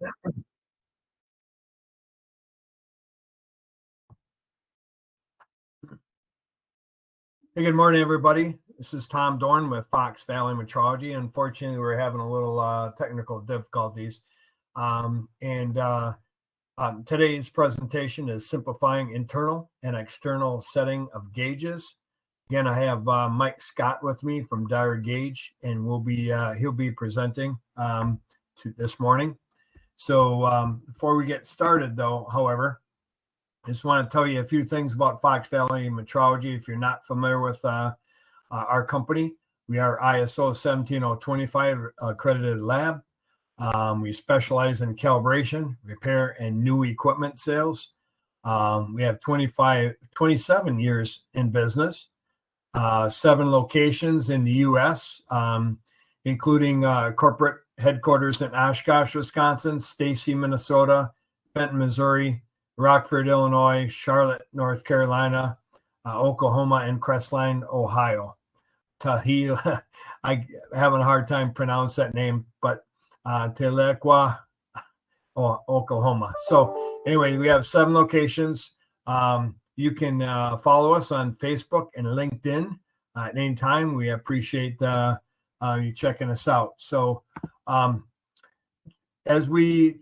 Hey, good morning, everybody. This is Tom Dorn with Fox Valley Metrology. Unfortunately, we're having a little technical difficulties. Today's presentation is simplifying internal and external setting of gauges. Again, I have Mike Scott with me from Dyer Gage, and he'll be presenting this morning. So before we get started, though, however, I just want to tell you a few things about Fox Valley Metrology. If you're not familiar with our company, we are ISO 17025 accredited lab. We specialize in calibration, repair, and new equipment sales. We have 27 years in business, 7 locations in the U.S., including corporate headquarters in Oshkosh, Wisconsin, Stacy, Minnesota, Benton, Missouri, Rockford, Illinois, Charlotte, North Carolina, Oklahoma, and Crestline, Ohio. Tahila, I having a hard time pronounce that name, but Tahlequah, Oklahoma. So anyway, we have 7 locations. You can follow us on Facebook and LinkedIn at any time. We appreciate you checking us out. So as we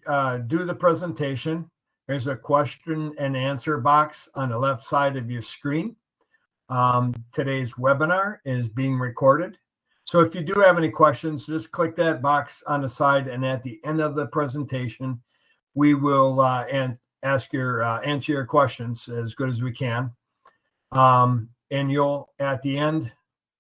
do the presentation, there's a question and answer box on the left side of your screen. Today's webinar is being recorded. So if you do have any questions, just click that box on the side, and at the end of the presentation, we will answer your questions as good as we can. And you'll, at the end,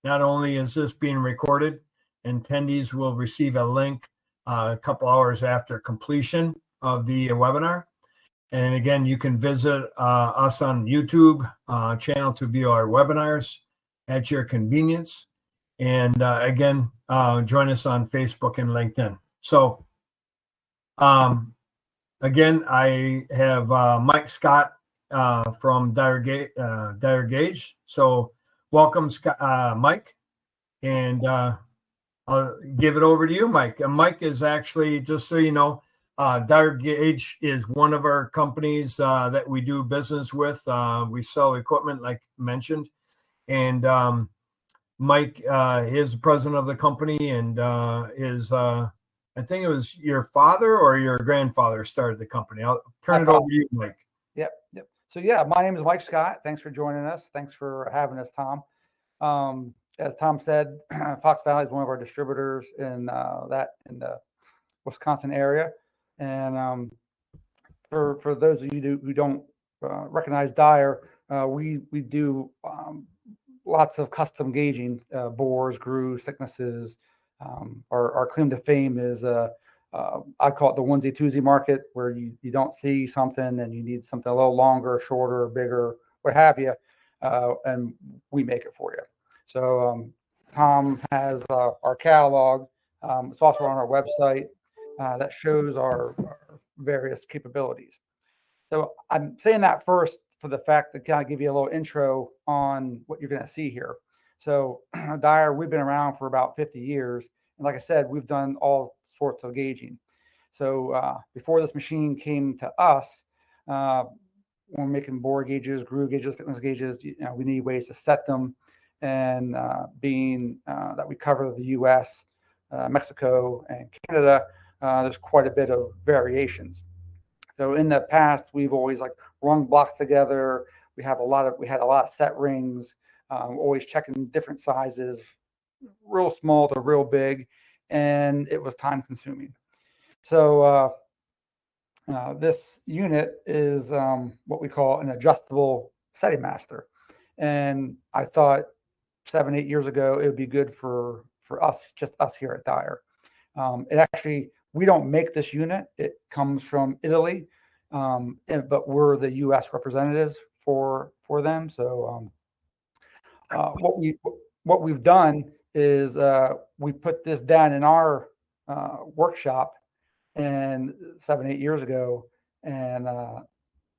not only is this being recorded, attendees will receive a link a couple hours after completion of the webinar. And again, you can visit us on YouTube channel to view our webinars at your convenience. And again, join us on Facebook and LinkedIn. So again, I have Mike Scott from Dyer Gage. So welcome, Scott, Mike. And I'll give it over to you, Mike. And Mike is actually, just so you know, Dyer Gage is one of our companies that we do business with. We sell equipment, like mentioned, and Mike is the president of the company, and I think it was your father or your grandfather started the company. I'll turn it over to you, Mike. Yep. So yeah, my name is Mike Scott. Thanks for joining us. Thanks for having us, Tom. As Tom said, Fox Valley is one of our distributors in the Wisconsin area. And for those of you who don't recognize Dyer, we do lots of custom gauging, bores, grooves, thicknesses. Our claim to fame is I call it the onesie twosie market, where you don't see something and you need something a little longer, shorter, bigger, what have you, and we make it for you. So Tom has our catalog. It's also on our website. That shows our various capabilities. So I'm saying that first for the fact to kind of give you a little intro on what you're going to see here. So Dyer, we've been around for about 50 years. And like I said, we've done all sorts of gauging. So before this machine came to us, when we're making bore gauges, groove gauges, thickness gauges, we need ways to set them. And being that we cover the U.S., Mexico, and Canada, there's quite a bit of variations. So in the past, we've always rung blocks together. We had a lot of set rings, always checking different sizes, real small to real big, and it was time consuming. So this unit is what we call an adjustable setting master. And I thought 7-8 years ago, it would be good for us, just us here at Dyer. We don't make this unit. It comes from Italy, but we're the U.S. representatives for them. So what we've done is we put this down in our workshop, and 7-8 years ago, and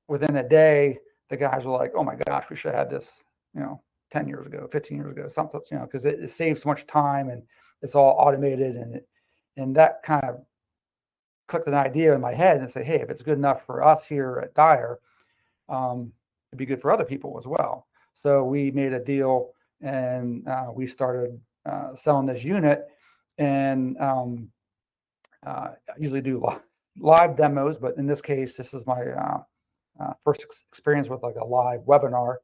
within a day, the guys were like, "Oh my gosh, we should have had this, 10 years ago, 15 years ago, something, because it saves so much time and it's all automated, and that kind of clicked an idea in my head and say, hey, if it's good enough for us here at Dyer, it'd be good for other people as well. So we made a deal, and we started selling this unit. And I usually do live demos, but in this case, this is my first experience with like a live webinar.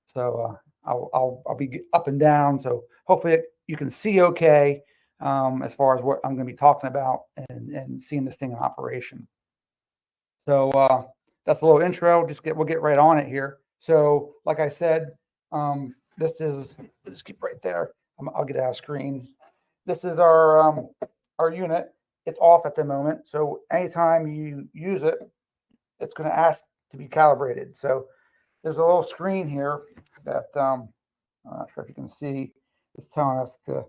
So I'll be up and down. So hopefully you can see okay as far as what I'm going to be talking about and seeing this thing in operation. So that's a little intro. We'll get right on it here. So like I said, this is, just keep right there. I'll get out of screen. This is our unit. It's off at the moment. So anytime you use it, it's going to ask to be calibrated. So there's a little screen here that I'm not sure if you can see. It's telling us to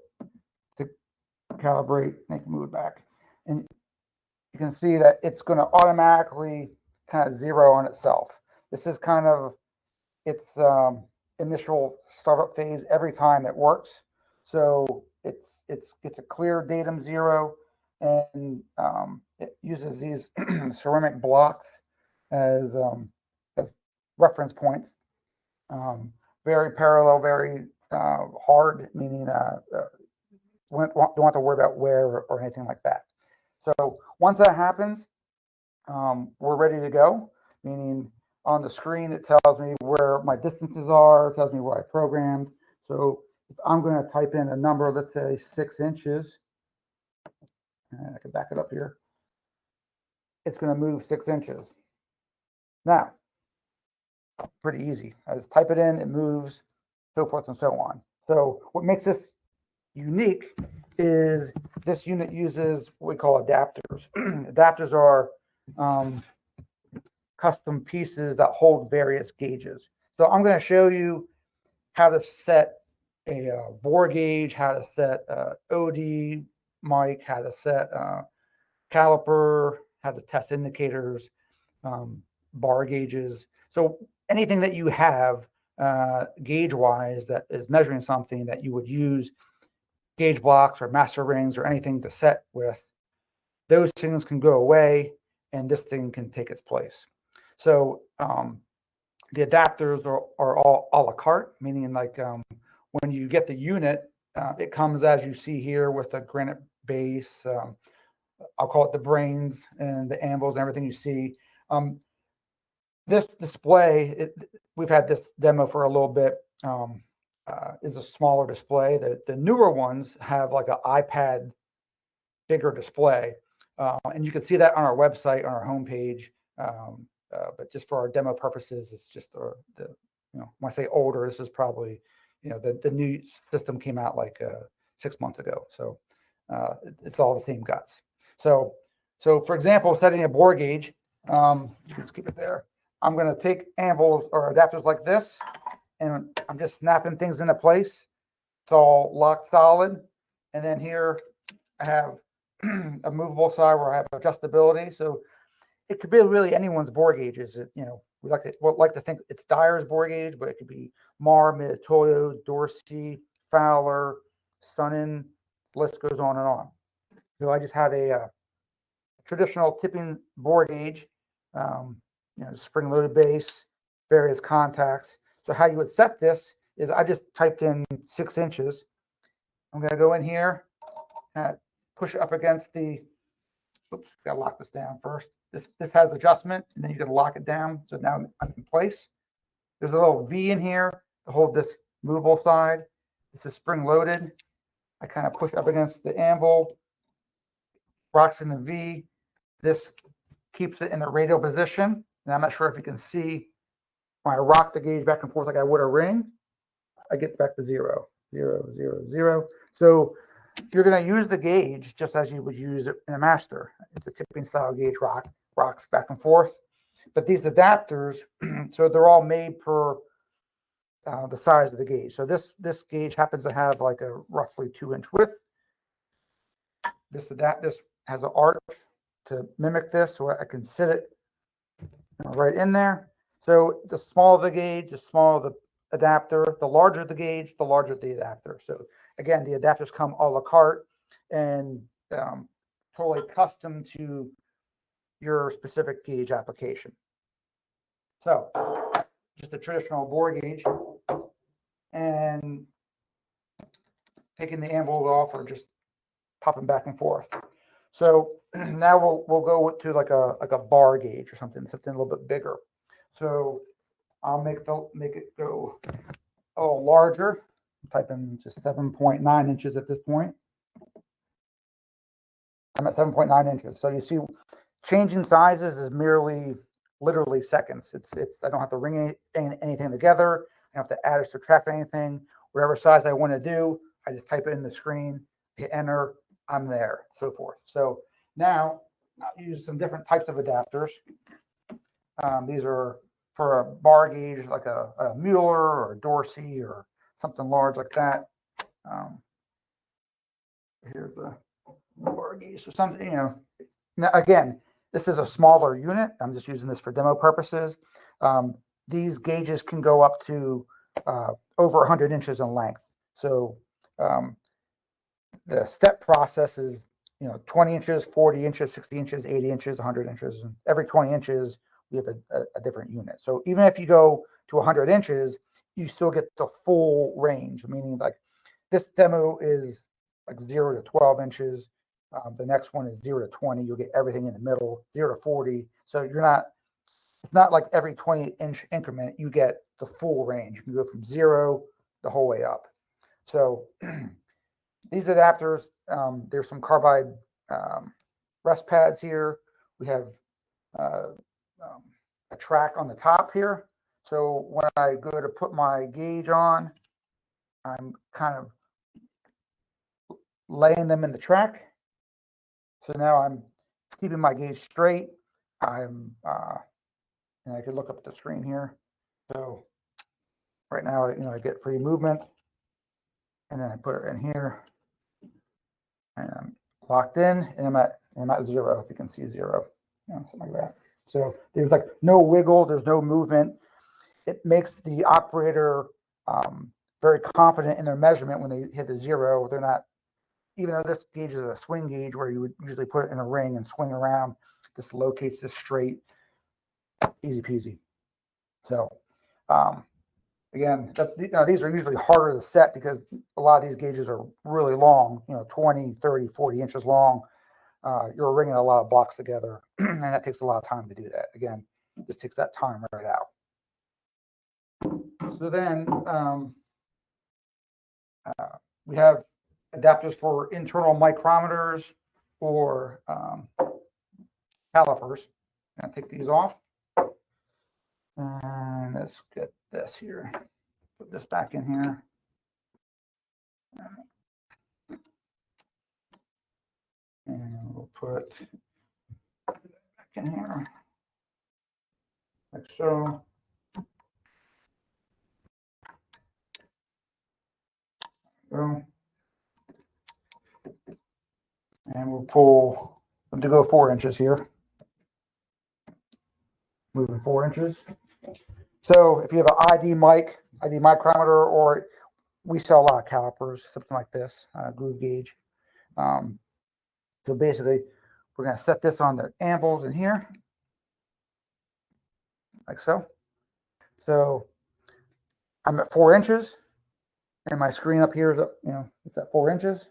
calibrate, make it move back. And you can see that it's going to automatically kind of zero on itself. This is kind of its initial startup phase every time it works. So it's a clear datum 0, and it uses these ceramic blocks as reference points. Very parallel, very hard, meaning don't have to worry about wear or anything like that. So once that happens, we're ready to go, meaning on the screen it tells me where my distances are, it tells me where I programmed. So if I'm going to type in a number, let's say 6 inches, and I can back it up here, it's going to move 6 inches. Now, pretty easy. I just type it in, it moves, so forth and so on. So what makes this unique is this unit uses what we call adapters. Adapters are custom pieces that hold various gauges. So I'm going to show you how to set a bore gauge, how to set OD mic, how to set caliper, how to test indicators, bar gauges. So anything that you have gauge-wise that is measuring something that you would use gauge blocks or master rings or anything to set with, those things can go away and this thing can take its place. So the adapters are all a la carte, meaning like when you get the unit, it comes as you see here with a granite base. I'll call it the brains and the anvils and everything you see. This display, we've had this demo for a little bit, is a smaller display. The newer ones have like an iPad bigger display. And you can see that on our website, on our homepage. But just for our demo purposes, it's just when I say older, this is probably, the new system came out like 6 months ago. So it's all the same guts. So for example, setting a bore gauge, you can skip it there. I'm going to take anvils or adapters like this, and I'm just snapping things into place. It's all locked solid. And then here I have a movable side where I have adjustability. So it could be really anyone's bore gauges. We like to think it's Dyer's bore gauge, but it could be Mar, Mitutoyo, Dorsey, Fowler, Stunnin, list goes on and on. So I just have a traditional tipping bore gauge, spring-loaded base, various contacts. So how you would set this is I just typed in 6 inches. I'm going to go in here and push it up against the, oops, got to lock this down first. This has adjustment, and then you can lock it down. So now I'm in place. There's a little V in here to hold this movable side. It's a spring-loaded. I kind of push up against the anvil, rocks in the V. This keeps it in the radial position. And I'm not sure if you can see when I rock the gauge back and forth like I would a ring, I get back to 0, 0, 0, 0. So you're going to use the gauge just as you would use it in a master. It's a tipping style gauge, rocks back and forth. But these adapters, so they're all made per the size of the gauge. So this gauge happens to have like a roughly 2-inch width. This has an arch to mimic this, so I can sit it right in there. So the smaller the gauge, the smaller the adapter. The larger the gauge, the larger the adapter. So again, the adapters come a la carte and totally custom to your specific gauge application. So just a traditional bore gauge, and taking the anvil off or just popping back and forth. So now we'll go to like a bar gauge or something a little bit bigger. So I'll make it go a little larger. Type in just 7.9 inches at this point. I'm at 7.9 inches. So you see, changing sizes is merely literally seconds. It's I don't have to ring anything together. I don't have to add or subtract anything. Whatever size I want to do, I just type it in the screen, hit enter, I'm there, so forth. So now I'll use some different types of adapters. These are for a bar gauge, like a Mueller or a Dorsey or something large like that. Here's the bar gauge. So something, you know, now again, this is a smaller unit. I'm just using this for demo purposes. These gauges can go up to over 100 inches in length. So the step process is, you know, 20 inches, 40 inches, 60 inches, 80 inches, 100 inches. And every 20 inches, we have a different unit. So even if you go to 100 inches, you still get the full range, meaning like this demo is like 0 to 12 inches. The next one is 0 to 20. You'll get everything in the middle, 0 to 40. So it's not like every 20-inch increment, you get the full range. You can go from 0 the whole way up. So these adapters, there's some carbide rest pads here. We have a track on the top here. So when I go to put my gauge on, I'm kind of laying them in the track. So now I'm keeping my gauge straight. And I can look up at the screen here. So right now, you know, I get free movement, and then I put it in here, and I'm locked in, and I'm at 0. If you can see 0, you know, something like that. So there's like no wiggle, there's no movement. It makes the operator very confident in their measurement when they hit the 0. They're not, even though this gauge is a swing gauge where you would usually put it in a ring and swing around, this locates this straight, easy peasy. So again, these are usually harder to set because a lot of these gauges are really long, you know, 20, 30, 40 inches long. You're ringing a lot of blocks together, and that takes a lot of time to do that. Again, it just takes that time right out. So then we have adapters for internal micrometers or calipers. I'm going to take these off. And let's get this here. Put this back in here. And we'll put back in here. Like so. Boom. And we'll pull to go 4 inches here. Moving 4 inches. So if you have an ID micrometer, or we sell a lot of calipers, something like this, groove gauge. So basically, we're going to set this on the anvils in here, like so. So I'm at 4 inches, and my screen up here is, you know, it's at 4 inches,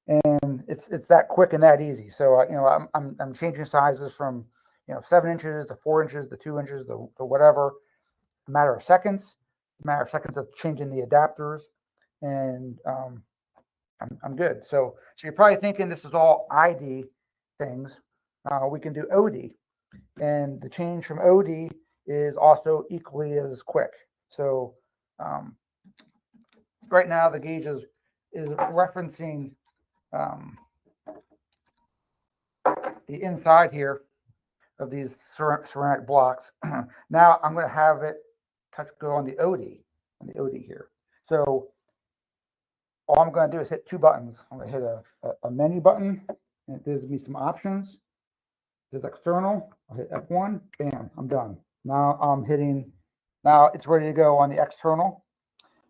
and it's that quick and that easy. So you know, I'm changing sizes from, you know, 7 inches to 4 inches to 2 inches to whatever. A matter of seconds of changing the adapters, and I'm good. So you're probably thinking this is all ID things. We can do OD, and the change from OD is also equally as quick. So right now the gauge is referencing the inside here of these ceramic blocks. Now I'm going to have it go on the OD here. So all I'm going to do is hit 2 buttons. I'm going to hit a menu button, and it gives me some options. This is external. I'll hit F1. Bam, I'm done. Now it's ready to go on the external.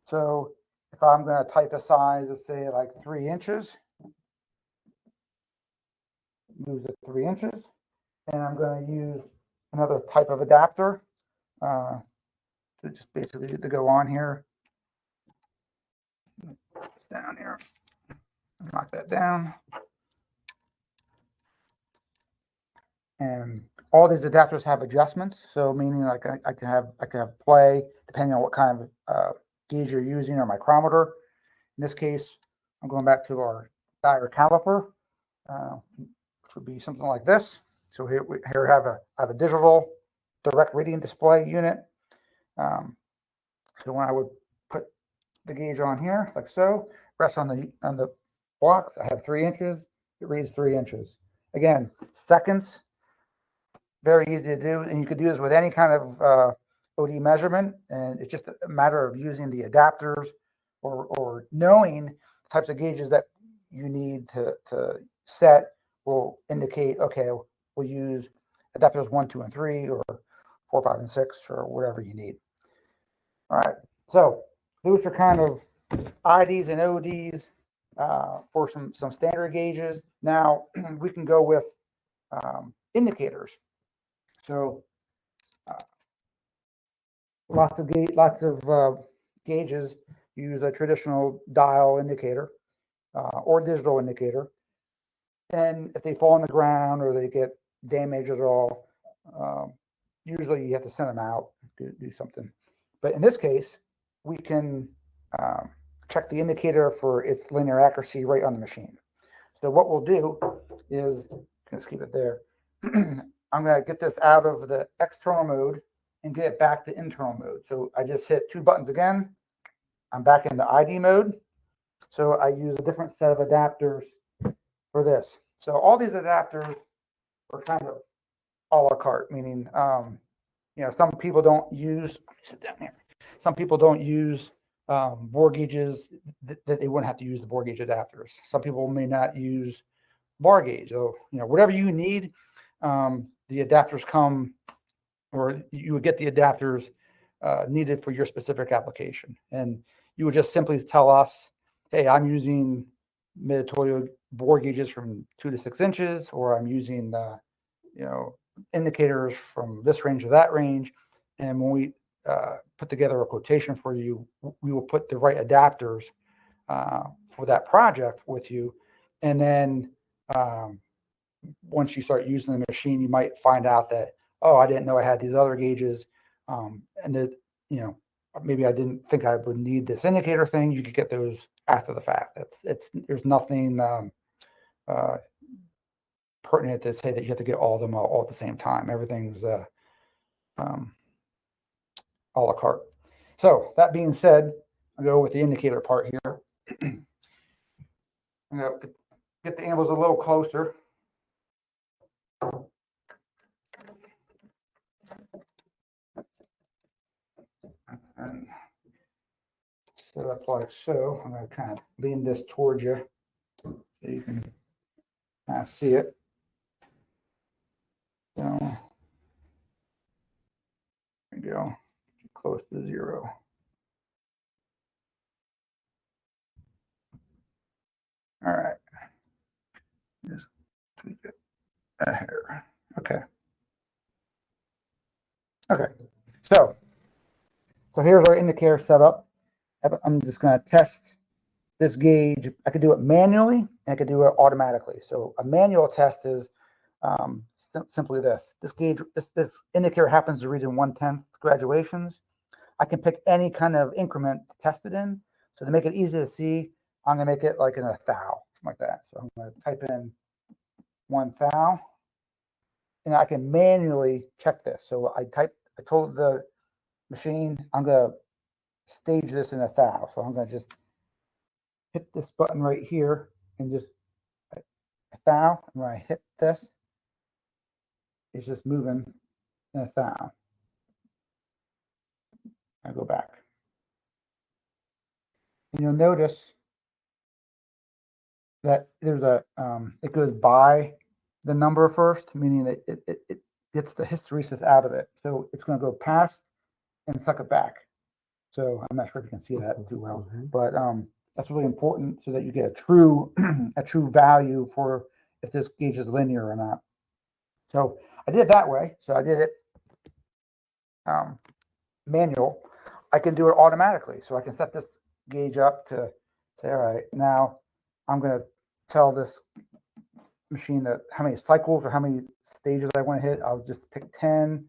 So if I'm going to type a size, let's say like 3 inches, moves it 3 inches. and I'm going to use another type of adapter to just basically to go on here. It's down here. Knock that down. And all these adapters have adjustments, so meaning like I can have play depending on what kind of gauge you're using or micrometer. In this case, I'm going back to our Dyer caliper, which would be something like this. So here I have a digital direct reading display unit. So when I would put the gauge on here, like so, press on the block, I have 3 inches. It reads 3 inches. Again, seconds. Very easy to do, and you could do this with any kind of OD measurement, and it's just a matter of using the adapters or knowing the types of gauges that you need to set will indicate, okay, we'll use adapters 1, 2, and 3, or 4, 5, and 6, or whatever you need. All right, so those are kind of IDs and ODs for some standard gauges. Now we can go with indicators. So lots of gauges use a traditional dial indicator or digital indicator, and if they fall on the ground or they get damaged at all, usually you have to send them out to do something. But in this case, we can check the indicator for its linear accuracy right on the machine. So what we'll do is, let's keep it there. I'm going to get this out of the external mode and get it back to internal mode. So I just hit 2 buttons again. I'm back in the ID mode. So I use a different set of adapters for this. So all these adapters are kind of a la carte, meaning, some people don't use, sit down here. Some people don't use bore gauges that they wouldn't have to use the bore gauge adapters. Some people may not use bar gauge. So, whatever you need, the adapters come, or you would get the adapters needed for your specific application. And you would just simply tell us, hey, I'm using mid-Toyo bore gauges from 2 to 6 inches, or I'm using, indicators from this range to that range. And when we put together a quotation for you, we will put the right adapters for that project with you. And then once you start using the machine, you might find out that, oh, I didn't know I had these other gauges. And that, maybe I didn't think I would need this indicator thing. You could get those after the fact. There's nothing pertinent to say that you have to get all of them all at the same time. Everything's a la carte. So that being said, I'll go with the indicator part here. I'm going to get the animals a little closer. And set up like so. I'm going to kind of lean this towards you so you can kind of see it. So there we go, close to 0. All right, just tweak it here. Okay. So here's our indicator setup. I'm just going to test this gauge. I could do it manually and I could do it automatically. So a manual test is simply this. This gauge, this indicator happens to read in 1/10 graduations. I can pick any kind of increment to test it in. So to make it easy to see, I'm going to make it like in 1 thou, like that. So I'm going to type in 1 thou, and I can manually check this. So I told the machine I'm going to stage this in 1 thou. So I'm going to just hit this button right here and just 1 thou. And when I hit this, it's just moving in 1 thou. I go back. And you'll notice that there's it goes by the number first, meaning that it gets the hysteresis out of it. So it's going to go past and suck it back. So I'm not sure if you can see that too well, but that's really important so that you get a true value for if this gauge is linear or not. So I did it that way. So I did it manual. I can do it automatically. So I can set this gauge up to say, all right, now I'm going to tell this machine that how many cycles or how many stages I want to hit. I'll just pick 10,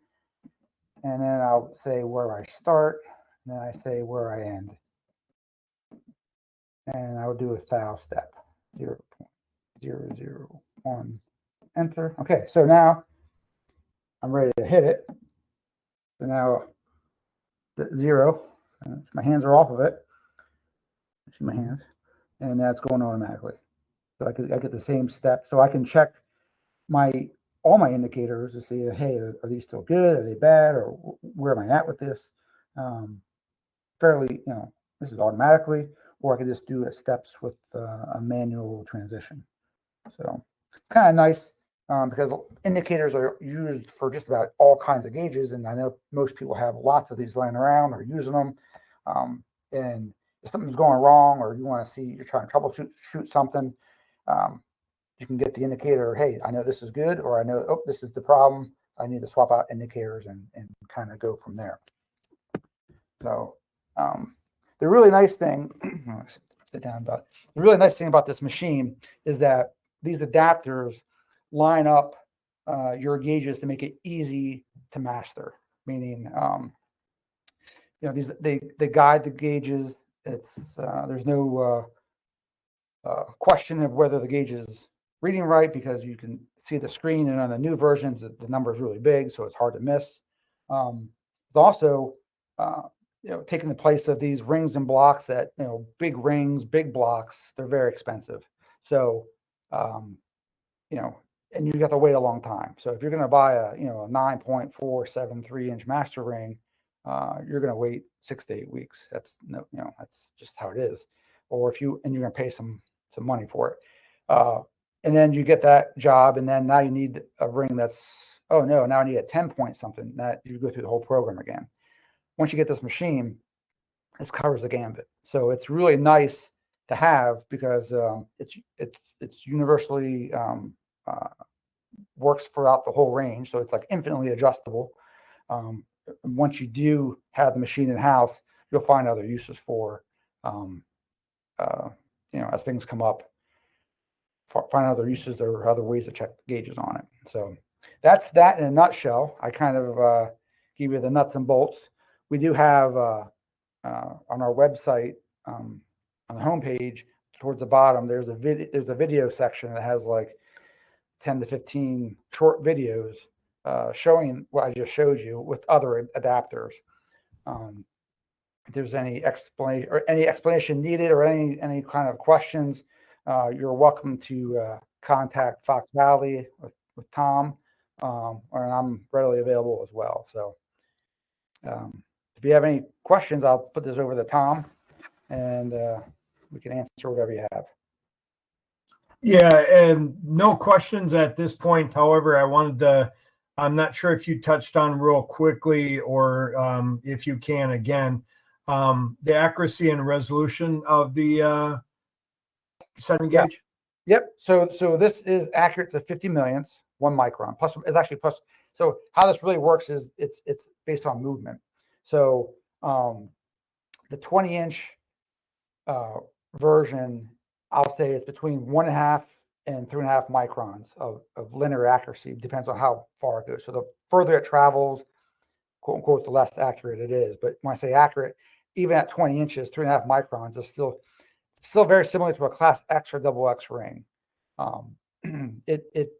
and then I'll say where I start, and then I say where I end. And I will do a style step, 0.001, enter. Okay, so now I'm ready to hit it. So now the 0, my hands are off of it. See my hands, and that's going automatically. So I get the same step. So I can check all my indicators to see, hey, are these still good? Are they bad? Or where am I at with this? Fairly, this is automatically, or I could just do it steps with a manual transition. So it's kind of nice because indicators are used for just about all kinds of gauges. And I know most people have lots of these laying around or using them. And if something's going wrong, or you want to see, you're trying to troubleshoot something, you can get the indicator, hey, I know this is good, or I know, oh, this is the problem. I need to swap out indicators and kind of go from there. So the really nice thing, sit down about the really nice thing about this machine is that these adapters line up your gauges to make it easy to master. Meaning, they guide the gauges. It's there's no question of whether the gauge is reading right, because you can see the screen, and on the new versions the number is really big, so it's hard to miss. It's also taking the place of these rings and blocks that, big rings, big blocks, they're very expensive. So and you got to wait a long time. So if you're going to buy a 9.473 inch master ring, you're going to wait 6 to 8 weeks. That's that's just how it is. Or you're going to pay some money for it. And then you get that job, and then now you need a ring that's, oh no, now I need a 10 point something. That you go through the whole program again. Once you get this machine, this covers the gambit. So it's really nice to have, because it's universally works throughout the whole range. So it's like infinitely adjustable. Once you do have the machine in house, you'll find other uses for, as things come up, find other uses. There are other ways to check the gauges on it. So that's that in a nutshell. I kind of give you the nuts and bolts. We do have on our website, on the homepage towards the bottom, there's a video section that has like 10 to 15 short videos showing what I just showed you with other adapters. If there's any explanation needed, or any kind of questions, you're welcome to contact Fox Valley with Tom, and I'm readily available as well. So if you have any questions, I'll put this over to Tom, and we can answer whatever you have. Yeah, and no questions at this point. However, I'm not sure if you touched on real quickly, or if you can again, the accuracy and resolution of the setting gauge. Yep. So this is accurate to 50 millionths, 1 micron. Plus, it's actually plus. So how this really works is it's based on movement. So the 20-inch version, I'll say it's between 1.5 and 3.5 microns of linear accuracy. Depends on how far it goes. So the further it travels, quote unquote, the less accurate it is. But when I say accurate, even at 20 inches, 3.5 microns is still very similar to a class X or double X ring. It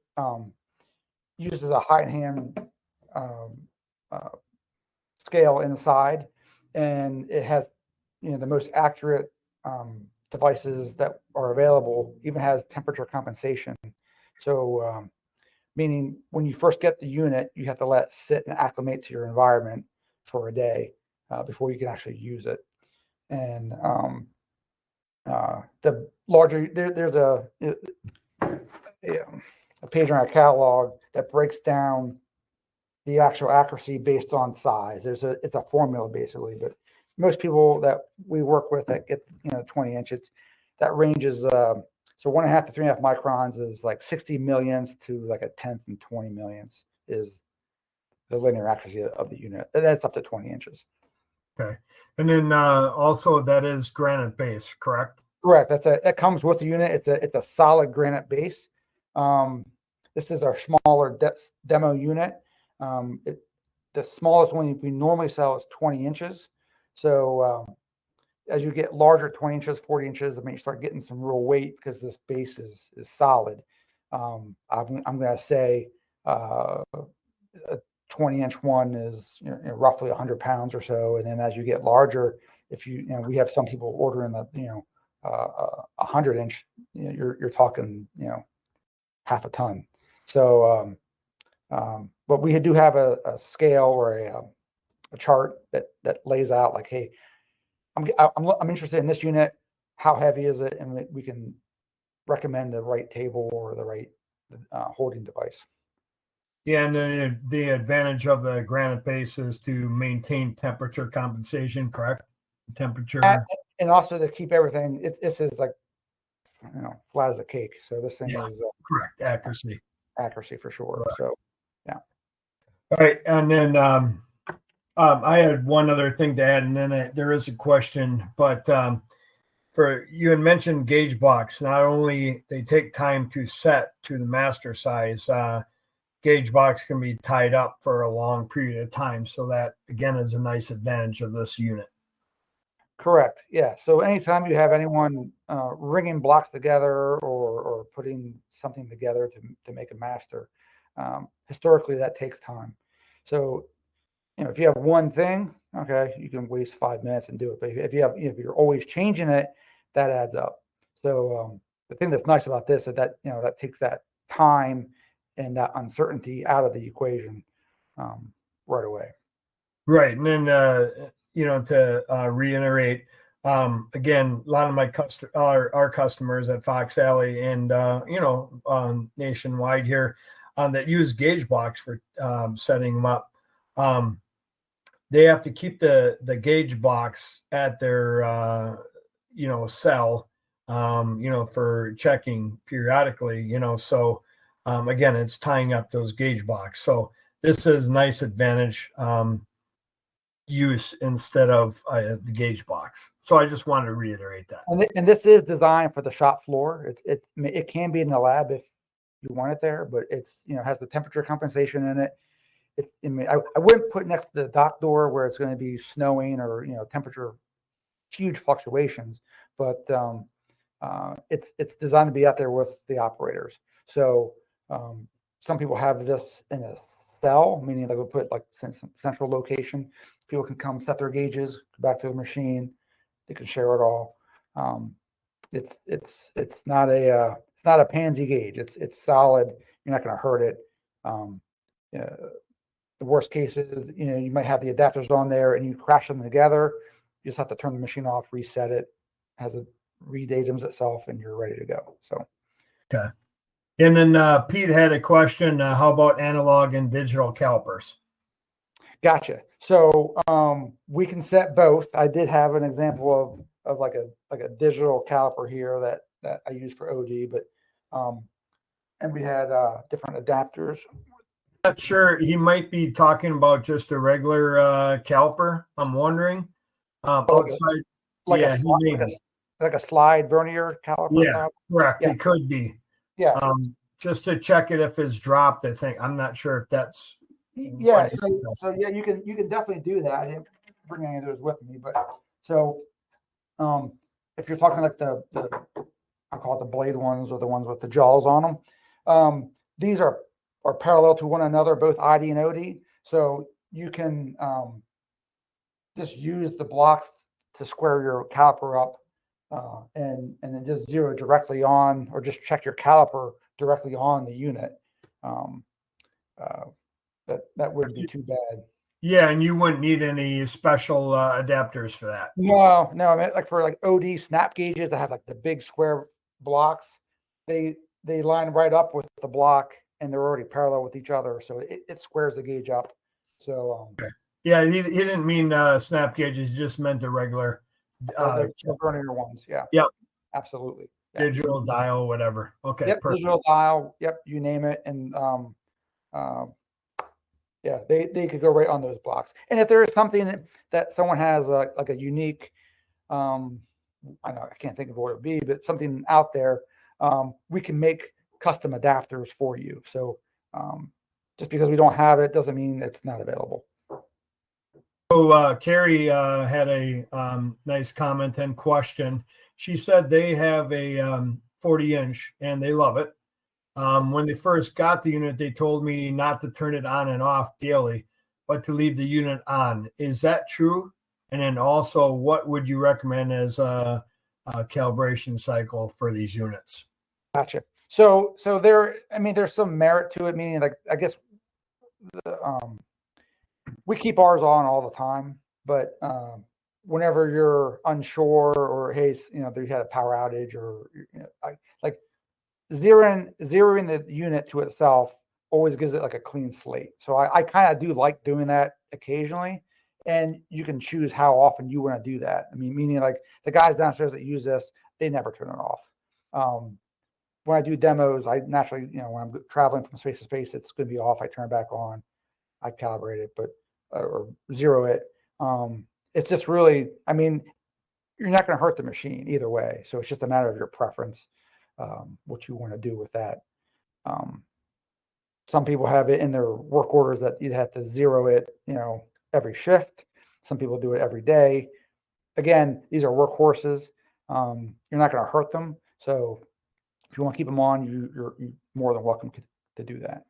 uses a height hand scale inside, and it has the most accurate devices that are available. Even has temperature compensation. So meaning when you first get the unit, you have to let it sit and acclimate to your environment for a day before you can actually use it. And the larger there's a page on our catalog that breaks down the actual accuracy based on size. It's a formula basically, but most people that we work with that get 20 inches, that ranges So 1.5 to 3.5 microns is like 60 millionths to like a tenth and 20 millionths is the linear accuracy of the unit. And that's up to 20 inches. Okay. And then also that is granite base, correct? Correct. That comes with the unit. It's a solid granite base. This is our smaller demo unit. The smallest one we normally sell is 20 inches. So as you get larger, 20 inches, 40 inches, I mean, you start getting some real weight because this base is solid. I'm going to say a 20-inch one is roughly 100 pounds or so. And then as you get larger, if we have some people ordering the 100-inch, you're talking half a ton. So but we do have a scale or a chart that lays out like, hey, I'm interested in this unit. How heavy is it? And we can recommend the right table or the right holding device. Yeah, and the advantage of the granite base is to maintain temperature compensation, correct? Temperature. And also to keep everything, this is like, flat as a cake. So this thing is correct. Accuracy for sure. Correct. So, yeah. All right. And then I had one other thing to add, and then there is a question, but for you had mentioned gauge blocks. Not only they take time to set to the master size, gauge box can be tied up for a long period of time. So that again is a nice advantage of this unit. Correct. Yeah. So anytime you have anyone ringing blocks together or putting something together to make a master, historically that takes time. So if you have one thing, okay, you can waste 5 minutes and do it. But if you're always changing it, that adds up. So the thing that's nice about this is that that takes that time and that uncertainty out of the equation right away. Right. And then to reiterate, again, a lot of my our customers at Fox Valley and nationwide here that use gauge blocks for setting them up. They have to keep the gauge blocks at their cell for checking periodically. So again, it's tying up those gauge blocks. So this is nice advantage. Use instead of the gauge box. So I just wanted to reiterate that. And this is designed for the shop floor. It can be in the lab if you want it there, but it's has the temperature compensation in it. I wouldn't put it next to the dock door where it's going to be snowing or temperature huge fluctuations, but it's designed to be out there with the operators. So some people have this in a cell, meaning they would put like central location. People can come set their gauges, go back to the machine. They can share it all. It's not a pansy gauge. It's solid. You're not going to hurt it. The worst case is you might have the adapters on there and you crash them together. You just have to turn the machine off, reset it, has it redatums itself, and you're ready to go. So okay. And then Pete had a question. How about analog and digital calipers? Gotcha. So we can set both. I did have an example of like a digital caliper here that I use for OD, but and we had different adapters. Not sure. He might be talking about just a regular caliper. I'm wondering. Outside, like a slide vernier caliper. Yeah, correct. Yeah. It could be. Yeah. Just to check it if it's dropped. I think I'm not sure if that's. Yeah. So yeah, you can definitely do that. I didn't bring any of those with me, but so if you're talking like the I call it the blade ones or the ones with the jaws on them, these are parallel to one another, both ID and OD. So you can just use the blocks to square your caliper up and then just zero directly on, or just check your caliper directly on the unit. That wouldn't be too bad. Yeah, and you wouldn't need any special adapters for that. No. I mean, like for like OD snap gauges that have like the big square blocks, they line right up with the block and they're already parallel with each other, so it squares the gauge up. So okay. Yeah, he didn't mean snap gauges; he just meant the regular vernier ones. Yeah. Yep. Absolutely. Yeah. Digital dial, whatever. Okay, Yep, perfect. digital dial. Yep, you name it, and um, yeah, they could go right on those blocks. And if there is something that someone has like a unique, um, I know I can't think of what it would be, but something out there, we can make custom adapters for you. So just because we don't have it doesn't mean it's not available. So Carrie had a nice comment and question. She said they have a 40-inch and they love it. When they first got the unit, they told me not to turn it on and off daily, but to leave the unit on. Is that true? And then also, what would you recommend as a calibration cycle for these units? Gotcha. So there, I mean, there's some merit to it, meaning like I guess we keep ours on all the time, but whenever you're unsure or hey, you had a power outage or like zeroing the unit to itself always gives it like a clean slate. So I kind of do like doing that occasionally, and you can choose how often you want to do that. I mean, meaning like the guys downstairs that use this, they never turn it off. When I do demos, I naturally, when I'm traveling from space to space, it's going to be off. I turn it back on. I calibrate it, but or zero it. It's just really, I mean, you're not going to hurt the machine either way. So it's just a matter of your preference, what you want to do with that. Some people have it in their work orders that you have to zero it, every shift. Some people do it every day. Again, these are workhorses. You're not going to hurt them. So if you want to keep them on, you're more than welcome to do that.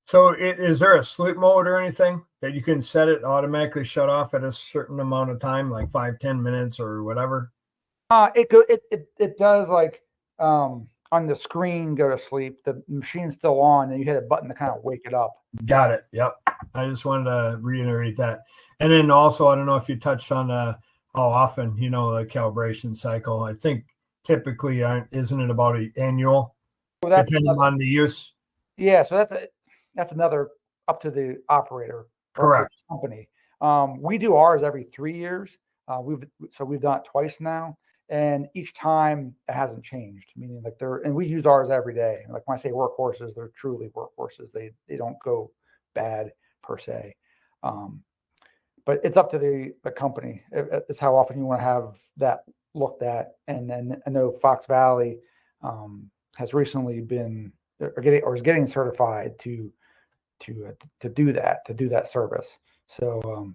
So is there a sleep mode or anything that you can set it automatically shut off at a certain amount of time, like 5-10 minutes or whatever? It does like on the screen go to sleep. The machine's still on, and you hit a button to kind of wake it up. Got it. Yep. I just wanted to reiterate that. And then also, I don't know if you touched on how often, the calibration cycle. I think typically, isn't it about an annual, depending on the use? Yeah. So that's another up to the operator or up to the company. We do ours every 3 years. We've done it twice now, and each time it hasn't changed. Meaning like and we use ours every day. Like when I say workhorses, they're truly workhorses. They don't go bad per se. But it's up to the company. It's how often you want to have that looked at. And then I know Fox Valley has recently been is getting certified to do that service. So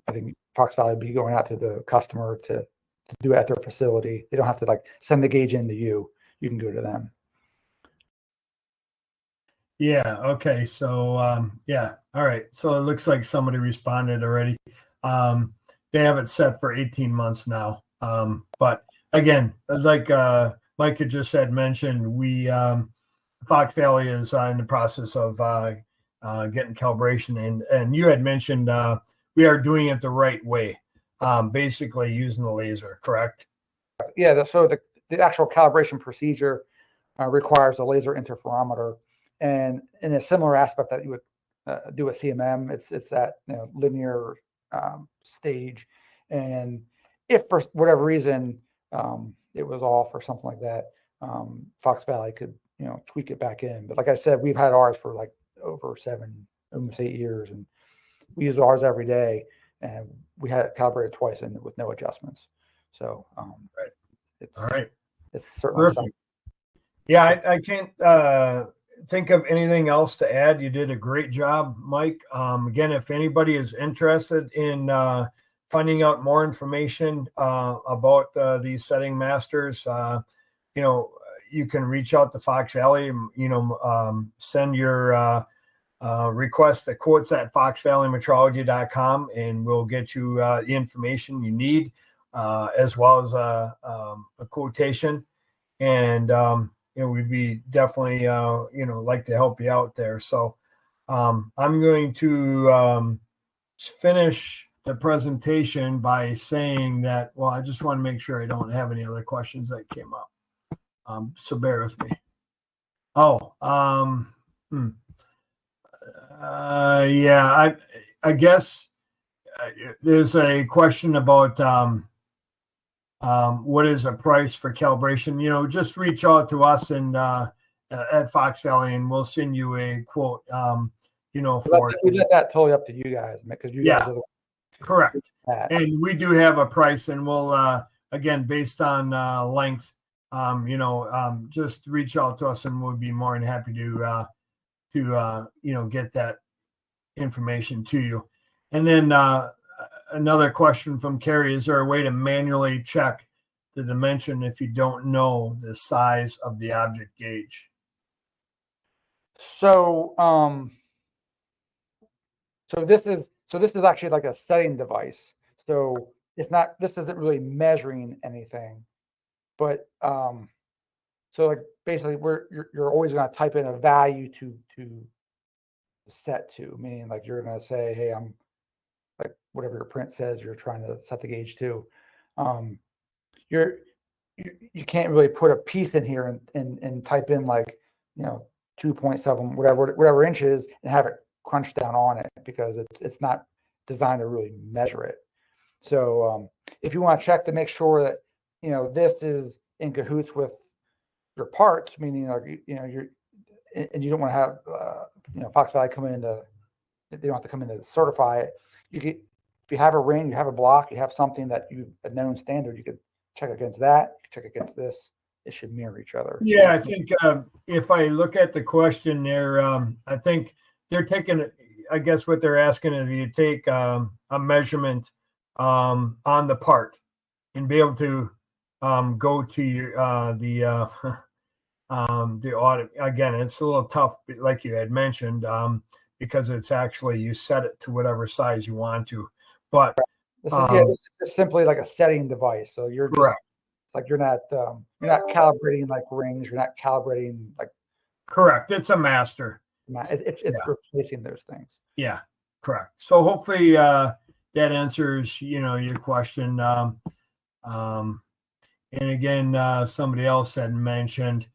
I think Fox Valley would be going out to the customer to do it at their facility. They don't have to like send the gauge into you. You can go to them. Yeah. Okay. So, yeah. All right. So it looks like somebody responded already. They have it set for 18 months now. But again, like Mike had just mentioned, we Fox Valley is in the process of getting calibration, and you had mentioned we are doing it the right way, basically using the laser, correct? Yeah. So the actual calibration procedure requires a laser interferometer, and in a similar aspect that you would do a CMM, it's that linear stage, and if for whatever reason it was off or something like that, Fox Valley could tweak it back in. But like I said, we've had ours for like over 7, almost 8 years, and we use ours every day, and we had it calibrated twice and with no adjustments. So right. It's all right. It's certainly something. Yeah, I can't think of anything else to add. You did a great job, Mike. Again, if anybody is interested in finding out more information about these setting masters, you can reach out to Fox Valley. Send your request at quotes at foxvalleymetrology.com, and we'll get you the information you need, as well as a quotation. And we'd be definitely like to help you out there. So I'm going to finish the presentation by saying that, well, I just want to make sure I don't have any other questions that came up. So bear with me. Yeah, I guess there's a question about what is a price for calibration, just reach out to us and at Fox Valley, and we'll send you a quote. For we let that totally up to you guys because you guys Yeah. are the correct. that. And we do have a price, and we'll again based on length. Just reach out to us, and we'll be more than happy to get that information to you. And then another question from Carrie: is there a way to manually check the dimension if you don't know the size of the object gauge? So, so this is actually like a setting device. So this isn't really measuring anything, but so like basically you're always going to type in a value to set to, meaning like you're going to say, hey, I'm like whatever your print says you're trying to set the gauge to. You can't really put a piece in here and type in like 2.7 whatever inches and have it crunched down on it, because it's not designed to really measure it. So if you want to check to make sure that this is in cahoots with your parts, meaning like you're and you don't want to have Fox Valley come in they don't have to come in to certify it. If you have a ring, you have a block, you have something that a known standard, you could check against that, check against this. It should mirror each other. Yeah, I think if I look at the question there, I think they're taking, I guess what they're asking is you take a measurement on the part and be able to go to your the audit. Again, it's a little tough, like you had mentioned, because it's actually you set it to whatever size you want to. But this is just simply like a setting device. So you're just correct. like you're not calibrating like rings. You're not calibrating like. Correct. It's a master. It's replacing those things. Yeah, correct. So hopefully that answers your question. And again, somebody else had mentioned,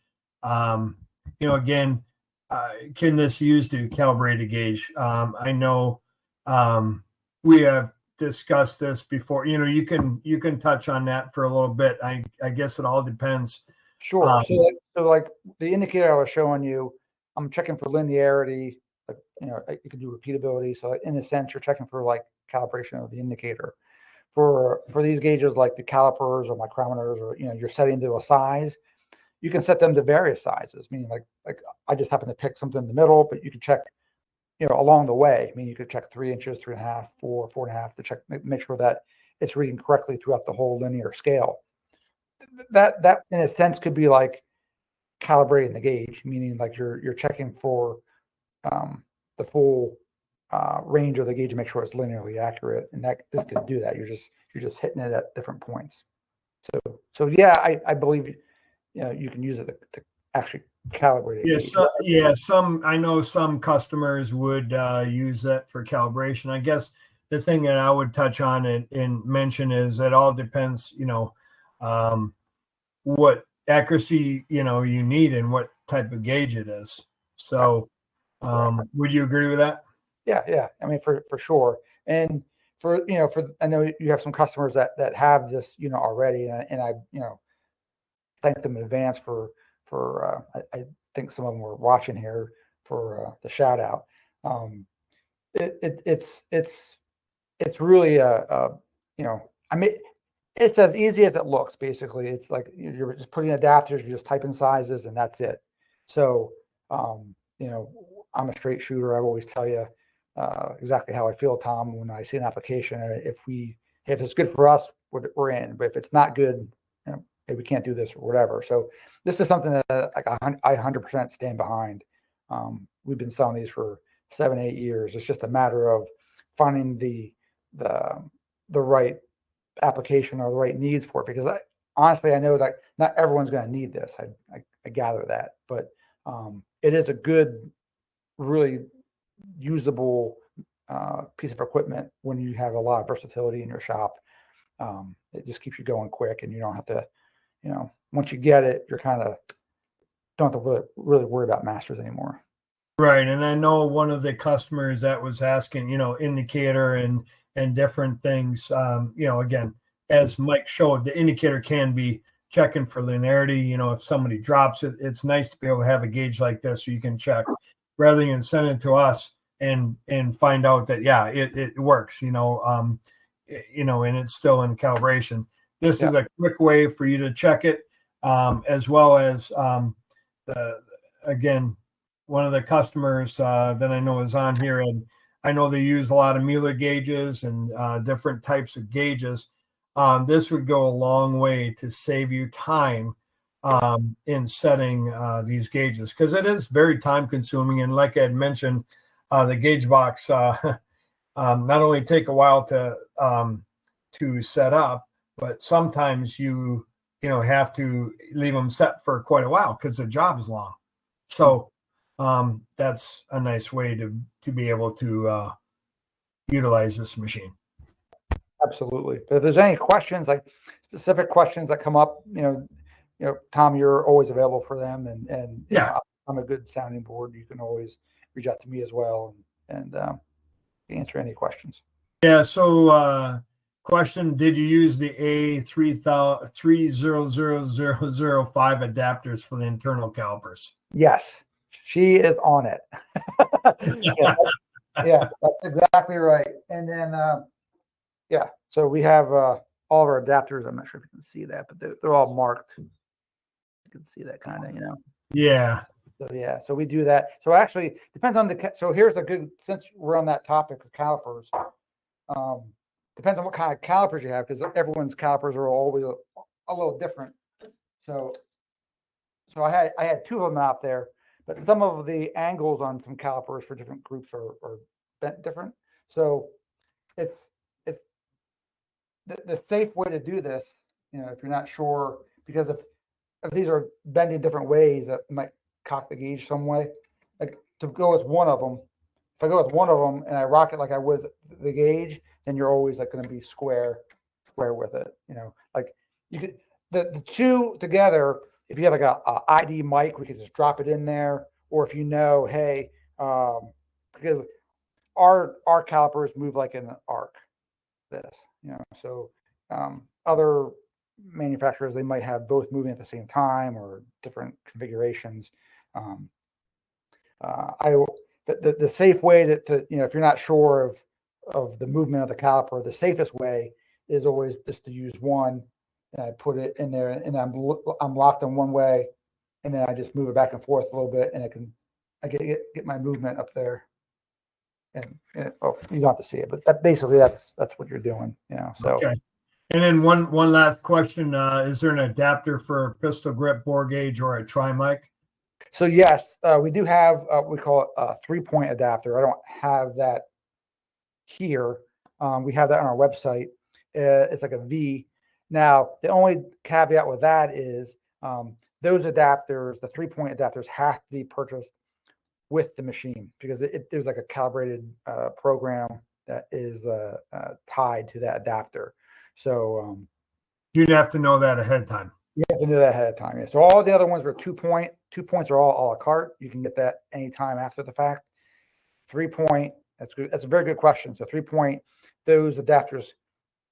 again, can this use to calibrate a gauge? I know we have discussed this before. You can touch on that for a little bit. I guess it all depends. Sure. So like the indicator I was showing you, I'm checking for linearity. Like you can do repeatability. So in a sense, you're checking for like calibration of the indicator. For these gauges, like the calipers or micrometers, or you're setting to a size, you can set them to various sizes. Meaning like I just happen to pick something in the middle, but you can check along the way. I mean, you could check 3 inches, 3.5, 4, 4.5 to check, make sure that it's reading correctly throughout the whole linear scale. That in a sense could be like calibrating the gauge, meaning like you're checking for the full range of the gauge to make sure it's linearly accurate, and this could do that. You're just hitting it at different points. So yeah, I believe you can use it to actually calibrate it. I know some customers would use that for calibration. I guess the thing that I would touch on and mention is it all depends, what accuracy you need and what type of gauge it is. So would you agree with that? Yeah. I mean, for sure. And for I know you have some customers that have this already, and I thank them in advance for I think some of them were watching here for the shout out. It's really I mean, it's as easy as it looks. Basically, it's like you're just putting adapters, you're just typing sizes, and that's it. So I'm a straight shooter. I always tell you exactly how I feel, Tom, when I see an application. If it's good for us, we're in. But if it's not good, hey, we can't do this or whatever. So this is something that like I 100% stand behind. We've been selling these for 7-8 years. It's just a matter of finding the right application or the right needs for it, because honestly I know that not everyone's going to need this. I gather that, but it is a good, really usable piece of equipment when you have a lot of versatility in your shop. It just keeps you going quick, and you don't have to, once you get it, you're kind of don't have to really worry about masters anymore. Right. And I know one of the customers that was asking, indicator and different things, again, as Mike showed, the indicator can be checking for linearity. You know, if somebody drops it, it's nice to be able to have a gauge like this so you can check rather than send it to us and find out that, yeah, it works, you know, and it's still in calibration. This is a quick way for you to check it, as well as again, one of the customers that I know is on here, and I know they use a lot of Mueller gauges and different types of gauges. This would go a long way to save you time in setting these gauges, because it is very time consuming. And like I had mentioned, the gauge box not only take a while to set up, but sometimes you have to leave them set for quite a while because the job is long. So that's a nice way to be able to utilize this machine. Absolutely. But if there's any questions, like specific questions that come up, Tom, you're always available for them, and yeah, I'm a good sounding board. You can always reach out to me as well and answer any questions. Yeah. So question: did you use the A300005 adapters for the internal calipers? Yes, she is on it. Yeah, that's exactly right. And then, so we have all of our adapters. I'm not sure if you can see that, but they're all marked. You can see that kind of, Yeah. So yeah, so we do that. So actually, depends on so here's a good, since we're on that topic of calipers, depends on what kind of calipers you have, because everyone's calipers are always a little different. So I had two of them out there, but some of the angles on some calipers for different groups are bent different. So it's the safe way to do this, if you're not sure, because if these are bending different ways, that might cock the gauge some way. Like to go with one of them, if I go with one of them and I rock it like I would the gauge, then you're always like going to be square with it. Like you could the two together. If you have like a ID mic, we could just drop it in there. Or if hey, because our calipers move like in an arc. So other manufacturers, they might have both moving at the same time or different configurations. The safe way to if you're not sure of the movement of the caliper, the safest way is always just to use one, and I put it in there, and I'm locked in one way, and then I just move it back and forth a little bit, and I get my movement up there. And you don't have to see it, but that's what you're doing, So okay. And then one last question: is there an adapter for a pistol grip bore gauge or a tri mic? So yes, we do have we call it a 3-point adapter. I don't have that here. We have that on our website. It's like a V. Now the only caveat with that is those adapters, the 3-point adapters, have to be purchased with the machine, because there's like a calibrated program that is tied to that adapter. So you'd have to know that ahead of time. You have to know that ahead of time. Yeah. So all the other ones were 2-point. 2 points are all a la carte. You can get that anytime after the fact. 3-point, that's good. That's a very good question. So 3-point, those adapters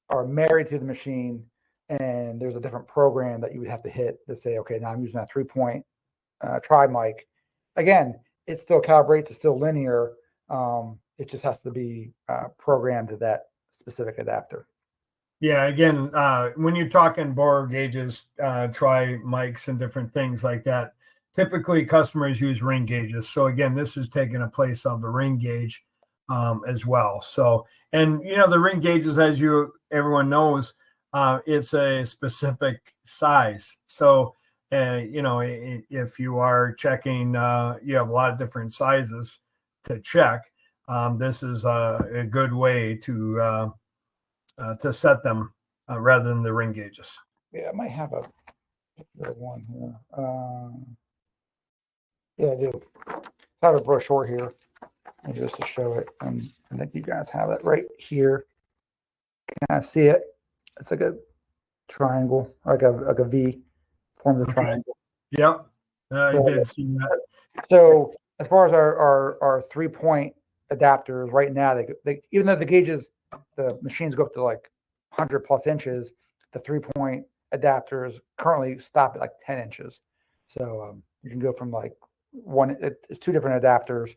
are married to the machine, and there's a different program that you would have to hit to say, okay, now I'm using that 3-point tri mic. Again, it still calibrates, it's still linear. It just has to be programmed to that specific adapter. Yeah, again, when you're talking bore gauges, tri mics and different things like that, typically customers use ring gauges. So again, this is taking a place of the ring gauge as well. So, and the ring gauges, as everyone knows, it's a specific size. So if you are checking, you have a lot of different sizes to check. This is a good way to set them rather than the ring gauges. Yeah, I might have a one here. Yeah, I do. I have a brochure here, just to show it. I think you guys have it right here. Can I see it? It's like a triangle, like a V. Forms a triangle. Yep, I did see that. So as far as our 3-point adapters right now, they even though the gauges, the machines go up to like 100+ inches, The 3-point adapters currently stop at like 10 inches. So you can go from like it's 2 different adapters,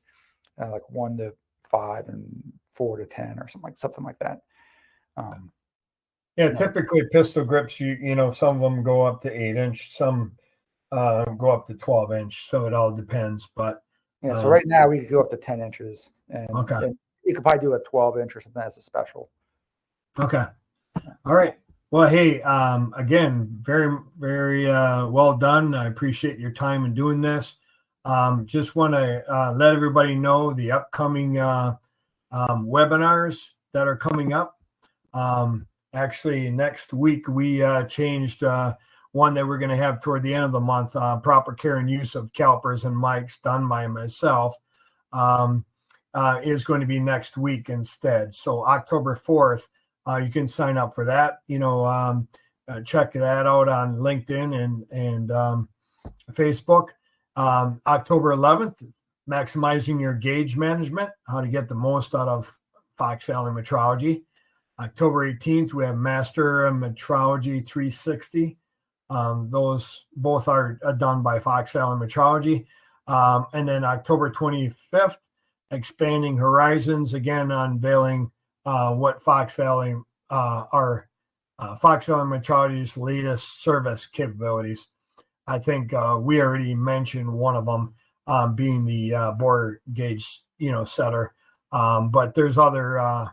like 1 to 5 and 4 to 10 or something like that. Yeah, typically pistol grips, you know, some of them go up to 8-inch, some go up to 12-inch, so it all depends. But yeah, so right now we could go up to 10 inches, and you could probably do a 12-inch or something as a special. Okay. All right. Well, hey, again, very, very well done. I appreciate your time in doing this. Just want to let everybody know the upcoming webinars that are coming up. Actually, next week we changed one that we're going to have toward the end of the month, proper care and use of calipers and mics done by myself, is going to be next week instead. So October 4th, you can sign up for that. You know, check that out on LinkedIn and Facebook. October 11th, maximizing your gauge management, how to get the most out of Fox Valley Metrology. October 18th, we have Master Metrology 360. Those both are done by Fox Valley Metrology. And then October 25th, Expanding Horizons, again, unveiling what Fox Valley Fox Valley Metrology's latest service capabilities. I think we already mentioned one of them being the bore gauge, setter. But there's other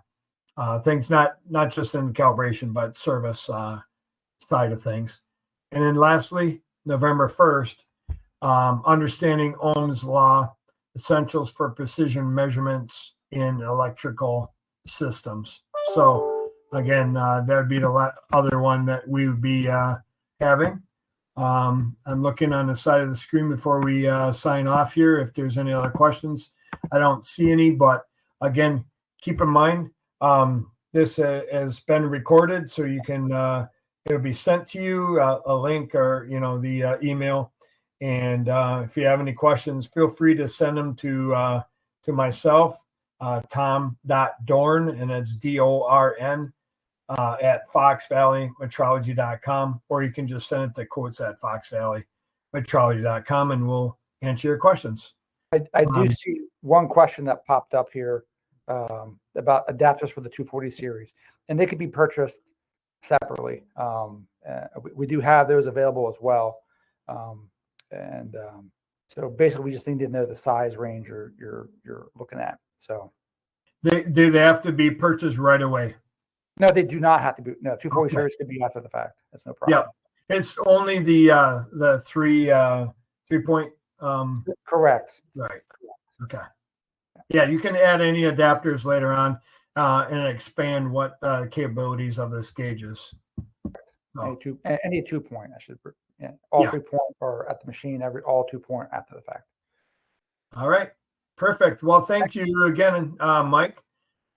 things, not just in calibration, but service side of things. And then lastly, November 1st, understanding Ohm's law, essentials for precision measurements in electrical systems. So again, that would be the other one that we would be having. I'm looking on the side of the screen before we sign off here. If there's any other questions, I don't see any, but again, keep in mind, this has been recorded, so you can, it'll be sent to you, a link or, the email. And if you have any questions, feel free to send them to myself, tom.dorn, and it's DORN, at foxvalleymetrology.com, or you can just send it to quotes@foxvalleymetrology.com, and we'll answer your questions. I do see one question that popped up here about adapters for the 240 series, and they could be purchased separately. We do have those available as well. So basically we just need to know the size range you're looking at. So do they have to be purchased right away? No, they do not have to be. No, 240 series could be after the fact. That's no problem. Yeah, it's only the 3-point. Correct. Right. Okay. Yeah, you can add any adapters later on and expand what capabilities of this gauge is. Any 2-point, I should. Yeah, all 3-point are at the machine. All 2-point after the fact. All right, perfect. Well, thank you again, Mike.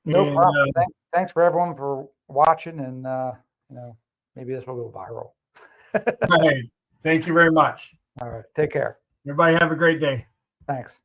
No problem. Thanks for everyone for watching, and maybe this will go viral. All right. Thank you very much. All right, take care. Everybody have a great day. Thanks.